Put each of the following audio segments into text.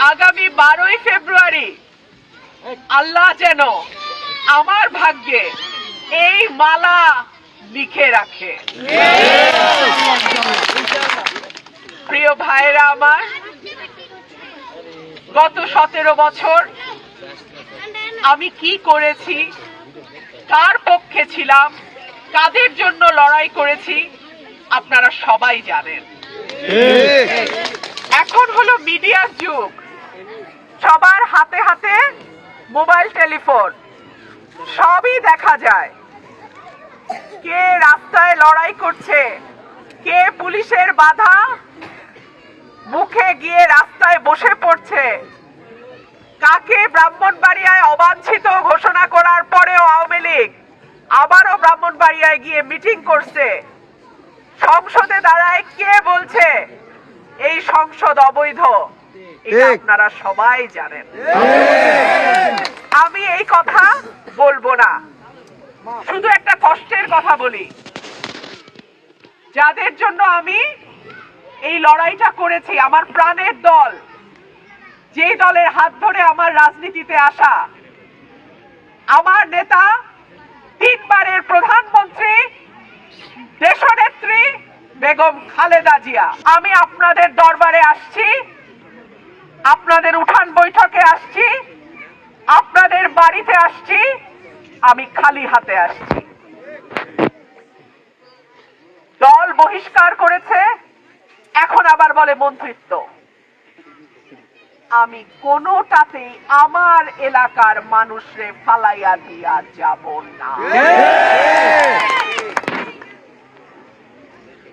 আগামী 12ই ফেব্রুয়ারি আল্লাহ যেন আমার ভাগ্যে এই মালা লিখে রাখে। প্রিয় ভাইরা আমার, গত 17 বছর আমি কি করেছি, কার পক্ষে ছিলাম, কাদের জন্য লড়াই করেছি, আপনারা সবাই জানেন। এখন হলো মিডিয়ার যুগ, সবার হাতে হাতে মোবাইল টেলিফোন, সবই দেখা যায়। কে রাস্তায় লড়াই করছে, কে পুলিশের বাধা মুখে গিয়ে রাস্তায় বসে পড়ছে, কাকে ব্রাহ্মণবাড়িয়ায় অবাঞ্ছিত ঘোষণা করার পরেও আওয়ামী লীগ আবারও ব্রাহ্মণবাড়িয়ায় গিয়ে মিটিং করছে। সংসদে দাঁড়ায় কে বলছে এই সংসদ অবৈধ, এটা আপনারা সবাই জানেন। আমি এই কথা বলবো না, শুধু একটা কষ্টের কথা বলি। যাদের জন্য আমি এই লড়াইটা করেছি, আমার প্রাণের দল, যেই দলের হাত ধরে আমার রাজনীতিতে আসা, আমার নেতা, 3 বারের প্রধানমন্ত্রী, দেশনেত্রী বেগম খালেদা জিয়া। আমি আপনাদের দরবারে আসছি, আপনাদের উঠান বৈঠকে আসছি, আপনাদের বাড়িতে আসছি, আমি খালি হাতে আসছি। দল বহিষ্কার করেছে, এখন আবার বলে মন্ত্রিত্ব। আমি কোনোটাতেই আমার এলাকার মানুষরে ফালাইয়া দিয়া যাব না।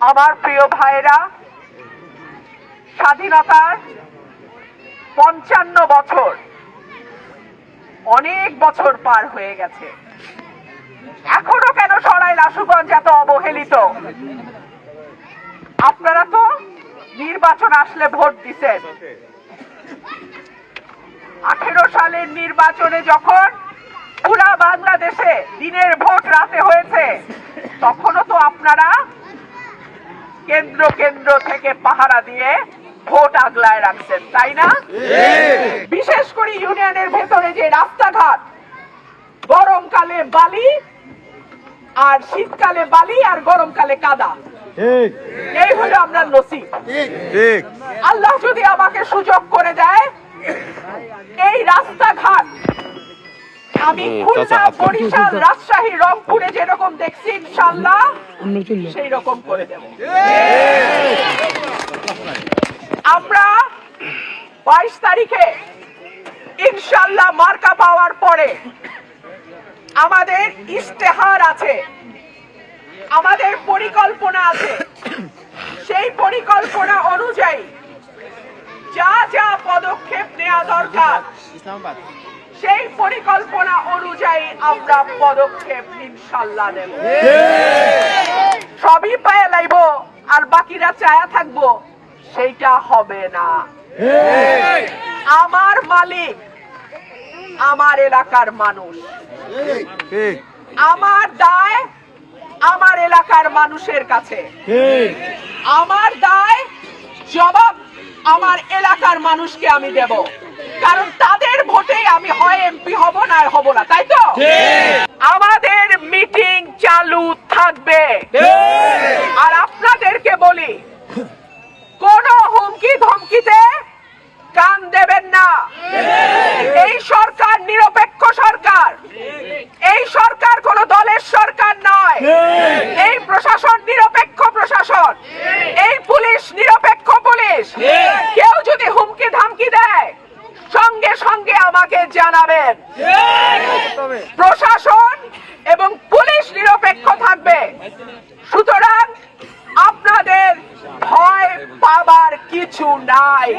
আমার প্রিয় ভাইরা, স্বাধীনতার 55 বছর, অনেক বছর পার হয়ে গেছে। এখনো কেন সরাইল আশুগঞ্জ এত অবহেলিত? আপনারা তো নির্বাচন আসলে ভোট দিছেন। 18 সালের নির্বাচনে যখন পুরা বাংলাদেশে দিনের ভোট রাতে হয়েছে, তখনও তো আপনারা কেন্দ্র কেন্দ্র থেকে পাহারা দিয়ে ভোট আগলায় রাখছেন, তাই না? বিশেষ করে ইউনিয়নের ভেতরে যে রাস্তাঘাট, গরমকালে বালি আর শীতকালে বালি আর গরমকালে কাদা, এই হলো আমরা নসিব। আল্লাহ যদি আমাকে সুযোগ করে দেয়, এই রাস্তাঘাট আমি খুলনা, বরিশাল, রাজশাহী, রংপুরে যেরকম দেখছি ইনশাআল্লাহ সেই রকম করে দেব। আমরা 22 তারিখে ইনশাআল্লাহ মার্কা পাওয়ার পরে আমাদের ইস্তেহার আছে, আমাদের পরিকল্পনা আছে। সেই পরিকল্পনা অনুযায়ী যা যা পদক্ষেপ নেওয়া দরকার, সেই পরিকল্পনা অনুযায়ী আমরা পদক্ষেপ ইনশাআল্লাহ নেব। সবই পায়ে লাইব আর বাকিরা চায়া থাকবো, সেইটা হবে না। আমার মালিক আমার এলাকার মানুষ, আমার দায় আমার এলাকার মানুষের কাছে, আমার দায় জবাব আমার এলাকার মানুষকে আমি দেব। কারণ তাদের ভোটে আমি হয় এমপি হব না হব না, তাই তো? আমাদের মিটিং চালু থাকবে। আর আপনাদেরকে বলি, কোন হুমকি ধমকিতে কান দেবেন না। এই সরকার নিরপেক্ষ সরকার, এই সরকার কোন দলের সরকার নয়। এই প্রশাসন নিরপেক্ষ প্রশাসন, এই পুলিশ নিরপেক্ষ পুলিশ। কেউ যদি হুমকি ধামকি দেয়, সঙ্গে সঙ্গে আমাকে জানাবেন। প্রশাসন এবং পুলিশ নিরপেক্ষ থাকবে। সুতরাং আপনাদের ভয় পাবার কিছু নাই।